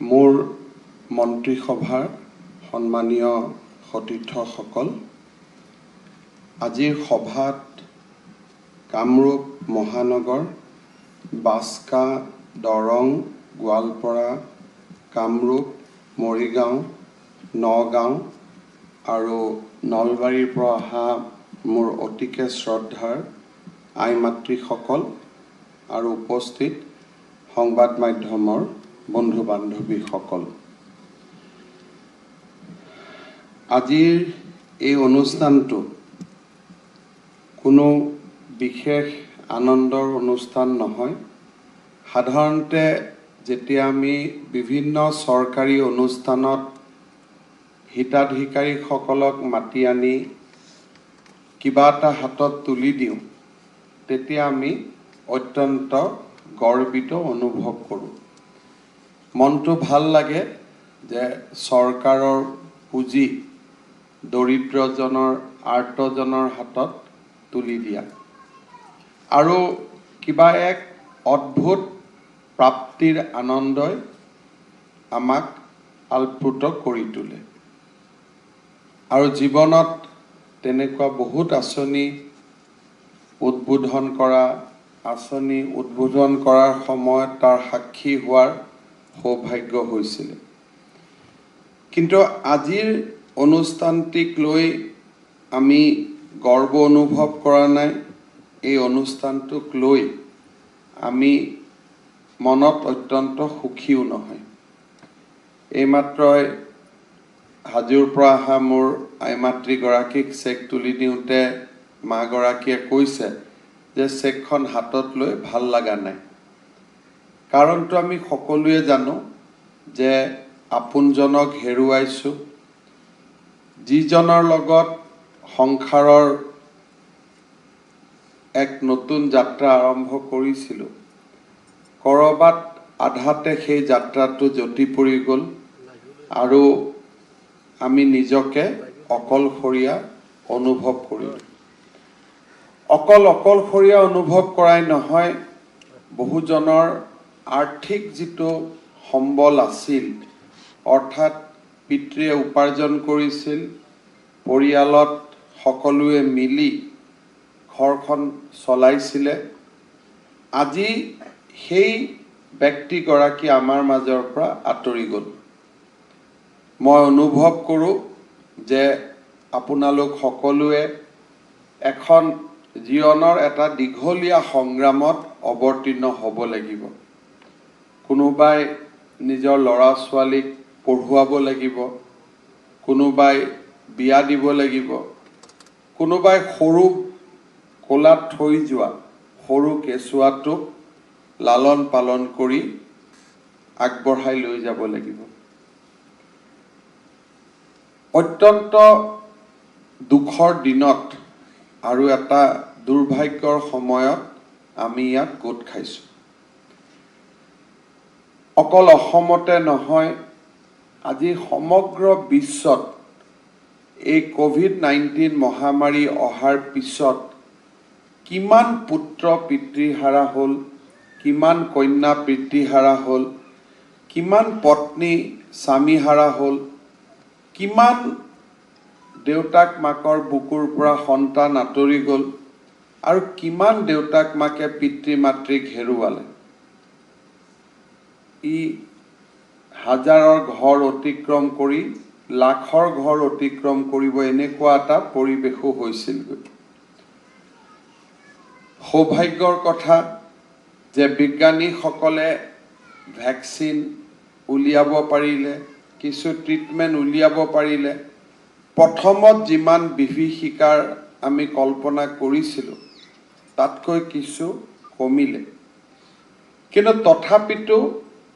মোৰ মন্ত্ৰীসভাৰ সন্মানীয় সতীৰ্থসকল, আজিৰ সভাত কামৰূপ মহানগৰ, বাস্কা, দৰং, গোৱালপাৰা, কামৰূপ, মৰিগাঁও, নগাঁও আৰু নলবাৰীৰ পৰা অহা মোৰ অতিকে শ্ৰদ্ধাৰ আই মাতৃসকল আৰু উপস্থিত সংবাদ মাধ্যমৰ বন্ধু বান্ধৱীসকল, আজিৰ এই অনুষ্ঠানটো কোনো বিশেষ আনন্দৰ অনুষ্ঠান নহয়। সাধাৰণতে যেতিয়া আমি বিভিন্ন চৰকাৰী অনুষ্ঠানত হিতাধিকাৰীসকলক মাতি আনি কিবা এটা হাতত তুলি দিওঁ, তেতিয়া আমি অত্যন্ত গৰ্বিত অনুভৱ কৰোঁ। মনটো ভাল লাগে যে চৰকাৰৰ পুঁজি দৰিদ্ৰজনৰ আৰ্তজনৰ হাতত তুলি দিয়া আৰু কিবা এক অদ্ভুত প্ৰাপ্তিৰ আনন্দই আমাক আপ্লুত কৰি তোলে। আৰু জীৱনত তেনেকুৱা বহুত আঁচনি উদ্বোধন কৰাৰ সময়ত তাৰ সাক্ষী হোৱাৰ সৌভাগ্য হৈছিল। কিন্তু আজিৰ অনুষ্ঠানটিক লৈ আমি গৰ্ব অনুভৱ কৰা নাই। এই অনুষ্ঠানটোক লৈ আমি মনত অত্যন্ত সুখীও নহয়। এইমাত্ৰই হাজোৰ পৰা অহা মোৰ আই মাতৃগৰাকীক চেক তুলি দিওঁতে মাগৰাকীয়ে কৈছে যে চেকখন হাতত লৈ ভাল লগা নাই। কাৰণটো আমি সকলোৱে জানো যে আপোনজনক হেৰুৱাইছোঁ, যিজনৰ লগত সংসাৰৰ এক নতুন যাত্ৰা আৰম্ভ কৰিছিলোঁ, ক'ৰবাত আধাতে সেই যাত্ৰাটো যতি পৰি গ'ল আৰু আমি নিজকে অকলশৰীয়া অনুভৱ কৰিলোঁ। অকলশৰীয়া অনুভৱ কৰাই নহয়, বহুজনৰ আৰ্থিক যিটো সম্বল আছিল, অৰ্থাৎ পিতৃয়ে উপাৰ্জন কৰিছিল, পৰিয়ালত সকলোৱে মিলি ঘৰখন চলাইছিলে, আজি সেই ব্যক্তিগৰাকী আমাৰ মাজৰ পৰা আঁতৰি গ'ল। মই অনুভৱ কৰোঁ যে আপোনালোক সকলোৱে এখন জীৱনৰ এটা দীঘলীয়া সংগ্ৰামত অৱতীৰ্ণ হ'ব লাগিব। কোনোবাই নিজৰ ল'ৰা ছোৱালীক পঢ়ুৱাব লাগিব, কোনোবাই বিয়া দিব লাগিব, কোনোবাই সৰু কোলাত থৈ যোৱা সৰু কেঁচুৱাটোক লালন পালন কৰি আগবঢ়াই লৈ যাব লাগিব। অত্যন্ত দুখৰ দিনত আৰু এটা দুৰ্ভাগ্যৰ সময়ত আমি ইয়াত গোট খাইছোঁ। অকল অসমতে নহয়, আজি সমগ্ৰ বিশ্বত এই COVID-19 মহামাৰী অহাৰ পিছত কিমান পুত্ৰ পিতৃহাৰা হ'ল, কিমান কন্যা পিতৃহাৰা হ'ল, কিমান পত্নী স্বামীহাৰা হ'ল, কিমান দেউতাক মাকৰ বুকুৰ পৰা সন্তান আঁতৰি গ'ল আৰু কিমান দেউতাক মাকে পিতৃ মাতৃক হেৰুৱালে। ই হাজাৰৰ ঘৰ অতিক্ৰম কৰি লাখৰ ঘৰ অতিক্ৰম কৰিব, এনেকুৱা এটা পৰিৱেশো হৈছিলগৈ। সৌভাগ্যৰ কথা যে বিজ্ঞানীসকলে ভেকচিন উলিয়াব পাৰিলে, কিছু ট্ৰিটমেণ্ট উলিয়াব পাৰিলে। প্ৰথমত যিমান বিভীষিকাৰ আমি কল্পনা কৰিছিলোঁ, তাতকৈ কিছু কমিলে। কিন্তু তথাপিতো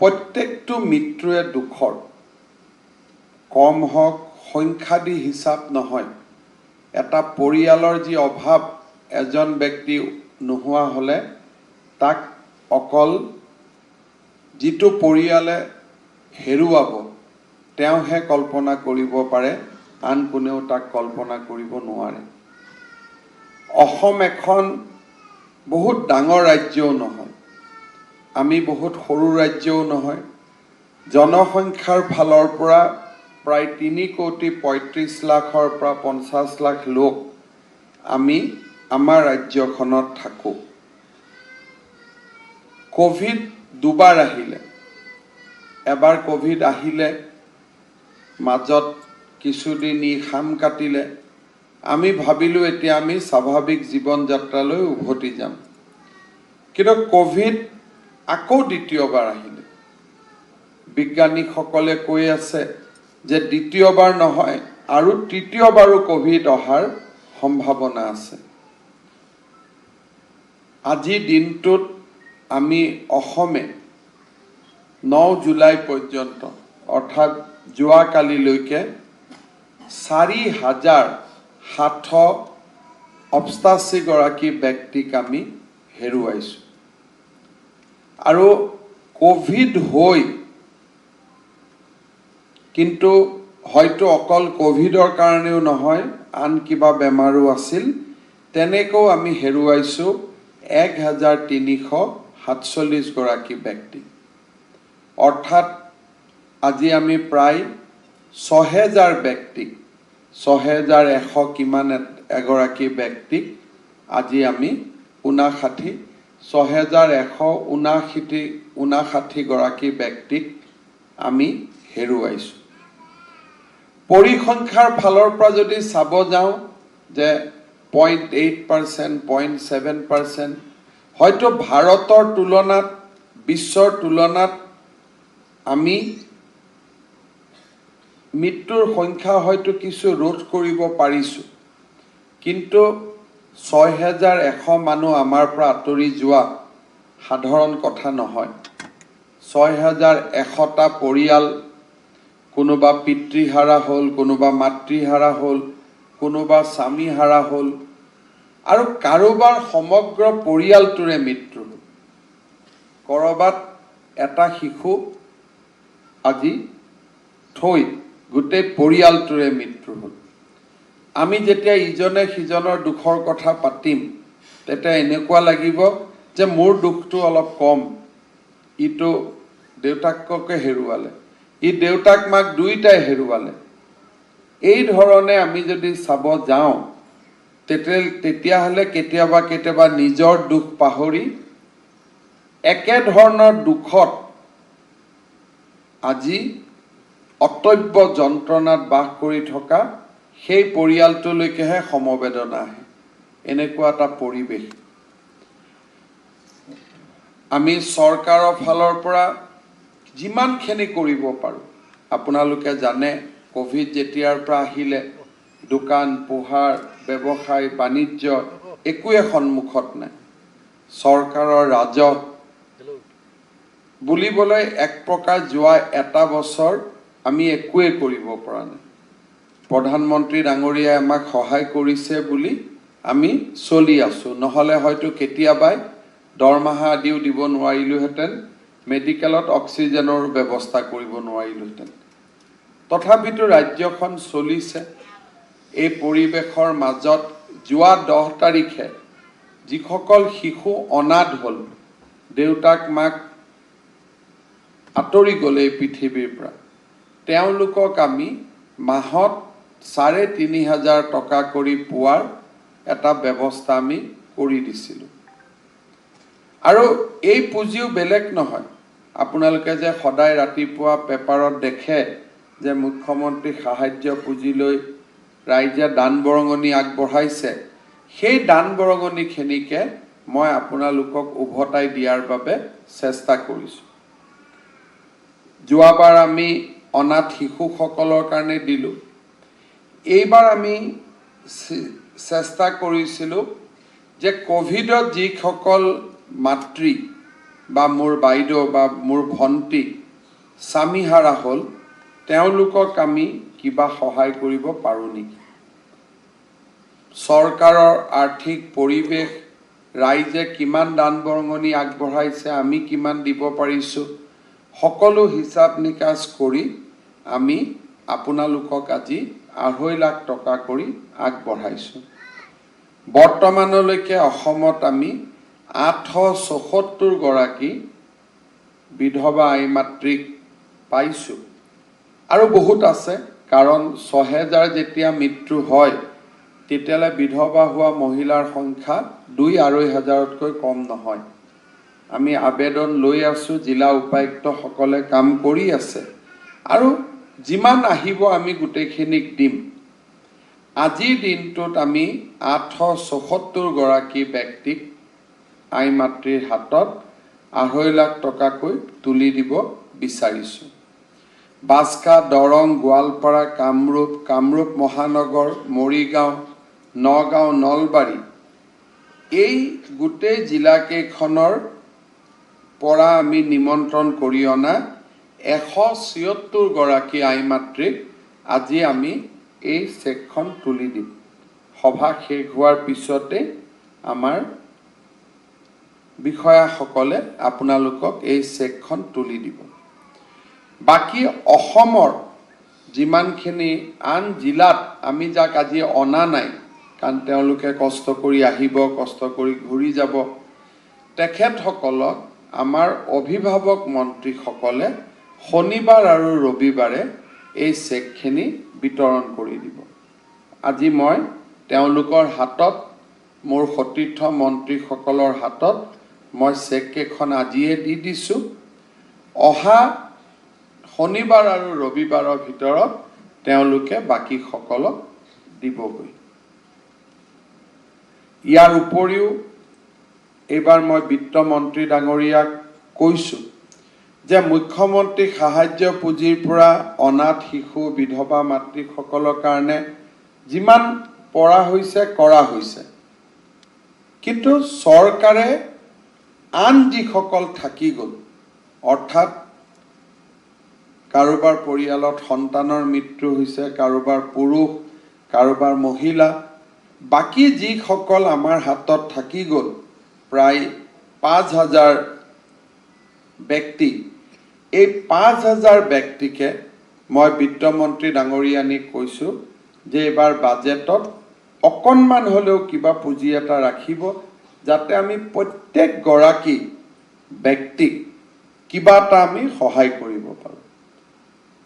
প্ৰত্যেকটো মৃত্যুৱে দুখৰ। কম হওক, সংখ্যাদি হিচাপ নহয়। এটা পৰিয়ালৰ যি অভাৱ, এজন ব্যক্তি নোহোৱা হ'লে তাক অকল যিটো পৰিয়ালে হেৰুৱাব তেওঁহে কল্পনা কৰিব পাৰে, আন কোনেও তাক কল্পনা কৰিব নোৱাৰে। অসম এখন বহুত ডাঙৰ ৰাজ্যও নহয়, আমি বহুত সৰু ৰাজ্যও নহয়, জনসংখ্যাৰ ফালৰ পৰা প্ৰায় 3,35,00,000-ৰ পৰা 50 লাখ লোক আমি আমাৰ ৰাজ্যখনত থাকোঁ। কোভিড দুবাৰ আহিলে, এবাৰ কোভিড আহিলে, মাজত কিছুদিন ই খাম কাটিলে, আমি ভাবিলোঁ এতিয়া আমি স্বাভাৱিক জীৱন যাত্ৰালৈ উভতি যাম। কিন্তু কোভিড আকৌ দ্বিতীয়বাৰ আহিলে। বিজ্ঞানীসকলে কৈ আছে যে দ্বিতীয়বাৰ নহয় আৰু তৃতীয়বাৰো কোভিড অহাৰ সম্ভাৱনা আছে। আজি দিনটোত আমি অসমে 9 জুলাই পৰ্যন্ত অৰ্থাৎ যোৱাকালিলৈকে 4,788 গৰাকী ব্যক্তিক আমি হেৰুৱাইছোঁ। আৰু কোভিড হৈ কিন্তু হয়তো অকল কোভিডৰ কাৰণেও নহয়, আন কিবা বেমাৰো আছিল, তেনেকৈও আমি হেৰুৱাইছোঁ 1,347 গৰাকী ব্যক্তি। অৰ্থাৎ আজি আমি প্ৰায় 6,000 ব্যক্তিক, 6,100 কিমান এগৰাকী ব্যক্তিক আজি আমি 6,159 গৰাকী ব্যক্তিক আমি হেৰুৱাইছোঁ। পৰিসংখ্যাৰ ফালৰ পৰা যদি চাব যাওঁ যে 0.8%, 0.7%, হয়তো ভাৰতৰ তুলনাত, বিশ্বৰ তুলনাত আমি মৃত্যুৰ সংখ্যা হয়তো কিছু ৰোধ কৰিব পাৰিছোঁ, কিন্তু 6,100 মানুহ আমাৰ পৰা আঁতৰি যোৱা সাধাৰণ কথা নহয়। 6,100টা পৰিয়াল, কোনোবা পিতৃহাৰা হ'ল, কোনোবা মাতৃহাৰা হ'ল, কোনোবা স্বামীহাৰা হ'ল, আৰু কাৰোবাৰ সমগ্ৰ পৰিয়ালটোৰে মৃত্যু হ'ল। ক'ৰবাত এটা শিশু আজি থৈ গোটেই পৰিয়ালটোৰে মৃত্যু হ'ল। আমি যেতিয়া ইজনে সিজনৰ দুখৰ কথা পাতিম, তেতিয়া এনেকুৱা লাগিব যে মোৰ দুখটো অলপ কম, ইটো দেউতাককে হেৰুৱালে, ই দেউতাক মাক দুয়োটাই হেৰুৱালে। এই ধৰণে আমি যদি চাব যাওঁ, তেতিয়াহ'লে কেতিয়াবা নিজৰ দুখ পাহৰি একেধৰণৰ দুখত আজি অতব্য যন্ত্ৰণাত বাস কৰি থকা সেই পৰিয়ালটোলৈকেহে সমবেদনা আহে। এনেকুৱা এটা পৰিৱেশ। আমি চৰকাৰৰ ফালৰ পৰা যিমানখিনি কৰিব পাৰোঁ, আপোনালোকে জানে কোভিড যেতিয়াৰ পৰা আহিলে দোকান পোহাৰ, ব্যৱসায় বাণিজ্য একোৱে সন্মুখত নাই। চৰকাৰৰ ৰাজহ বুলিবলৈ এক প্ৰকাৰ যোৱা এটা বছৰ আমি একোৱে কৰিব পৰা নাই। প্ৰধানমন্ত্ৰী ডাঙৰীয়াই আমাক সহায় কৰিছে বুলি আমি চলি আছোঁ, নহ'লে হয়তো কেতিয়াবাই দৰমহা আদিও দিব নোৱাৰিলোহেঁতেন, মেডিকেলত অক্সিজেনৰ ব্যৱস্থা কৰিব নোৱাৰিলোহেঁতেন। তথাপিতো ৰাজ্যখন চলিছে। এই পৰিৱেশৰ মাজত যোৱা 10 তাৰিখে যিসকল শিশু অনাথ হ'ল, দেউতাক মাক আঁতৰি গ'ল এই পৃথিৱীৰ পৰা, তেওঁলোকক আমি মাহত 3,500 টকা কৰি পোৱাৰ এটা ব্যৱস্থা আমি কৰি দিছিলোঁ। আৰু এই পুঁজিও বেলেগ নহয়। আপোনালোকে যে সদায় ৰাতিপুৱা পেপাৰত দেখে যে মুখ্যমন্ত্ৰী সাহায্য পুঁজিলৈ ৰাইজে দান বৰঙণি আগবঢ়াইছে, সেই দান বৰঙণিখিনিকে মই আপোনালোকক উভতাই দিয়াৰ বাবে চেষ্টা কৰিছোঁ। যোৱাবাৰ আমি অনাথ শিশুসকলৰ কাৰণে দিলোঁ। এইবাৰ আমি চেষ্টা কৰিছিলোঁ যে কোভিডত যিসকল মাতৃ বা মোৰ বাইদেউ বা মোৰ ভণ্টি স্বামীহাৰা হ'ল, তেওঁলোকক আমি কিবা সহায় কৰিব পাৰোঁ নেকি। চৰকাৰৰ আৰ্থিক পৰিৱেশ, ৰাইজে কিমান দান বৰঙণি আগবঢ়াইছে, আমি কিমান দিব পাৰিছোঁ, সকলো হিচাপ নিকাচ কৰি আমি আপোনালোকক আজি 2.5 লাখ টকা কৰি আগবঢ়াইছোঁ। বৰ্তমানলৈকে অসমত আমি 874 গৰাকী বিধৱা আই মাতৃক পাইছোঁ আৰু বহুত আছে কাৰণ ৬,০০০ যেতিয়া মৃত্যু হয় তেতিয়ালে বিধৱা হোৱা মহিলাৰ সংখ্যা ২-২.৫ হাজাৰতকৈ কম নহয় আমি আবেদন লৈ আছোঁ জিলা উপায়ুক্তসকলে কাম কৰি আছে আৰু যিমান আহিব আমি গোটেইখিনিক দিম আজিৰ দিনটোত আমি ৮৭৪ গৰাকী ব্যক্তিক আই মাতৃৰ হাতত ২.৫ লাখ টকাকৈ তুলি দিব বিচাৰিছোঁ বাস্কা দৰং গোৱালপাৰা কামৰূপ মহানগৰ মৰিগাঁও নগাঁও নলবাৰী এই গোটেই জিলাকেইখনৰ পৰা আমি নিমন্ত্ৰণ কৰি অনা ১৭৬ গৰাকী আই মাতৃক আজি আমি এই চেকখন তুলি দিম সভা শেষ হোৱাৰ পিছতে আমাৰ বিষয়াসকলে আপোনালোকক এই চেকখন তুলি দিব বাকি অসমৰ যিমানখিনি আন জিলাত আমি যাক আজি অনা নাই কাৰণ তেওঁলোকে কষ্ট কৰি আহিব কষ্ট কৰি ঘূৰি যাব তেখেতসকলক আমাৰ অভিভাৱক মন্ত্ৰীসকলে শনিবাৰ আৰু ৰবিবাৰে এই চেকখিনি বিতৰণ কৰি দিব আজি মই তেওঁলোকৰ হাতত মোৰ সতীৰ্থ মন্ত্ৰীসকলৰ হাতত মই চেককেইখন আজিয়ে দি দিছোঁ অহা শনিবাৰ আৰু ৰবিবাৰৰ ভিতৰত তেওঁলোকে বাকীসকলক দিবগৈ ইয়াৰ উপৰিও এইবাৰ মই বিত্তমন্ত্ৰী ডাঙৰীয়াক কৈছোঁ যে মুখ্যমন্ত্ৰী সাহায্য পুঁজিৰ পৰা অনাথ শিশু বিধৱা মাতৃসকলৰ কাৰণে যিমান পৰা হৈছে কৰা হৈছে কিন্তু চৰকাৰে আন যিসকল থাকি গ'ল অৰ্থাৎ কাৰোবাৰ পৰিয়ালত সন্তানৰ মৃত্যু হৈছে কাৰোবাৰ পুৰুষ কাৰোবাৰ মহিলা বাকি যিসকল আমাৰ হাতত থাকি গ'ল প্ৰায় ৫,০০০ ব্যক্তি এই ৫,০০০ ব্যক্তিকে মই বিত্তমন্ত্ৰী ডাঙৰীয়ানীক কৈছোঁ যে এইবাৰ বাজেটত অকণমান হ'লেও কিবা পুঁজি এটা ৰাখিব যাতে আমি প্ৰত্যেকগৰাকী ব্যক্তিক কিবা এটা আমি সহায় কৰিব পাৰোঁ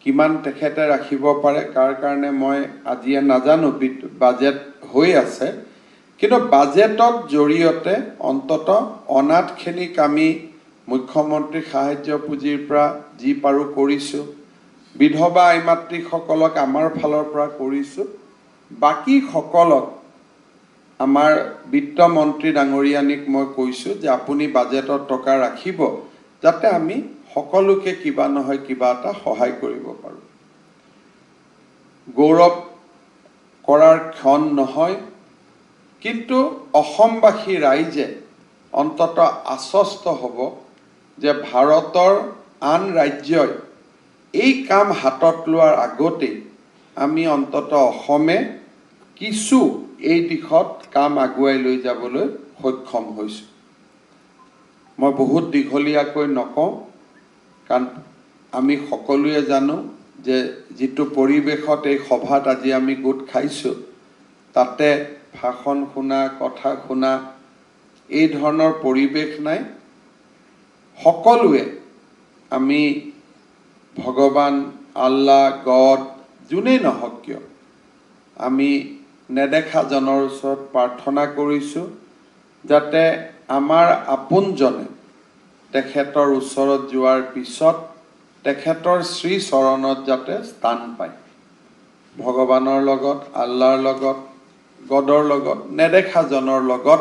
কিমান তেখেতে ৰাখিব পাৰে কাৰ কাৰণে মই আজিয়ে নাজানো বাজেট হৈ আছে কিন্তু বাজেটৰ জৰিয়তে অন্তত অনাথখিনিক আমি মুখ্যমন্ত্ৰী সাহায্য পুঁজিৰ পৰা যি পাৰোঁ কৰিছোঁ বিধৱা আই মাতৃসকলক আমাৰ ফালৰ পৰা কৰিছোঁ বাকীসকলক আমাৰ বিত্তমন্ত্ৰী ডাঙৰীয়ানীক মই কৈছোঁ যে আপুনি বাজেটত টকা ৰাখিব যাতে আমি সকলোকে কিবা নহয় কিবা এটা সহায় কৰিব পাৰোঁ গৌৰৱ কৰাৰ ক্ষণ নহয় কিন্তু অসমবাসী ৰাইজে অন্তত আশ্বস্ত হ'ব যে ভাৰতৰ আন ৰাজ্যই এই কাম হাতত লোৱাৰ আগতেই আমি অন্তত অসমে কিছু এই দিশত কাম আগুৱাই লৈ যাবলৈ সক্ষম হৈছোঁ মই বহুত দীঘলীয়াকৈ নকওঁ কাৰণ আমি সকলোৱে জানো যে যিটো পৰিৱেশত এই সভাত আজি আমি গোট খাইছোঁ তাতে ভাষণ শুনা কথা শুনা এই ধৰণৰ পৰিৱেশ নাই সকলোৱে আমি ভগৱান আল্লাহ গড যোনেই নহওক কিয় আমি নেদেখাজনৰ ওচৰত প্ৰাৰ্থনা কৰিছোঁ যাতে আমাৰ আপোনজনে তেখেতৰ ওচৰত যোৱাৰ পিছত তেখেতৰ শ্ৰী চৰণত যাতে স্থান পায় ভগৱানৰ লগত আল্লাহৰ লগত গডৰ লগত নেদেখাজনৰ লগত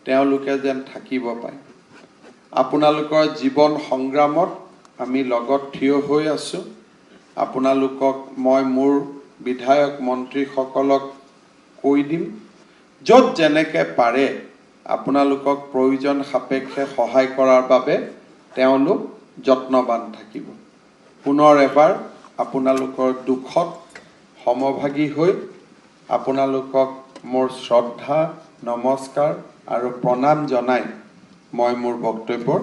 তেওঁলোকে যেন থাকিব পায় আপোনালোকৰ জীৱন সংগ্ৰামত আমি লগত থিয় হৈ আছোঁ আপোনালোকক মই মোৰ বিধায়ক মন্ত্ৰীসকলক কৈ দিম য'ত যেনেকৈ পাৰে আপোনালোকক প্ৰয়োজন সাপেক্ষে সহায় কৰাৰ বাবে তেওঁলোক যত্নবান থাকিব পুনৰ এবাৰ আপোনালোকৰ দুখত সমভাগী হৈ আপোনালোকক মোৰ শ্ৰদ্ধা নমস্কাৰ আৰু প্ৰণাম জনাই মই মোৰ বক্তব্যৰ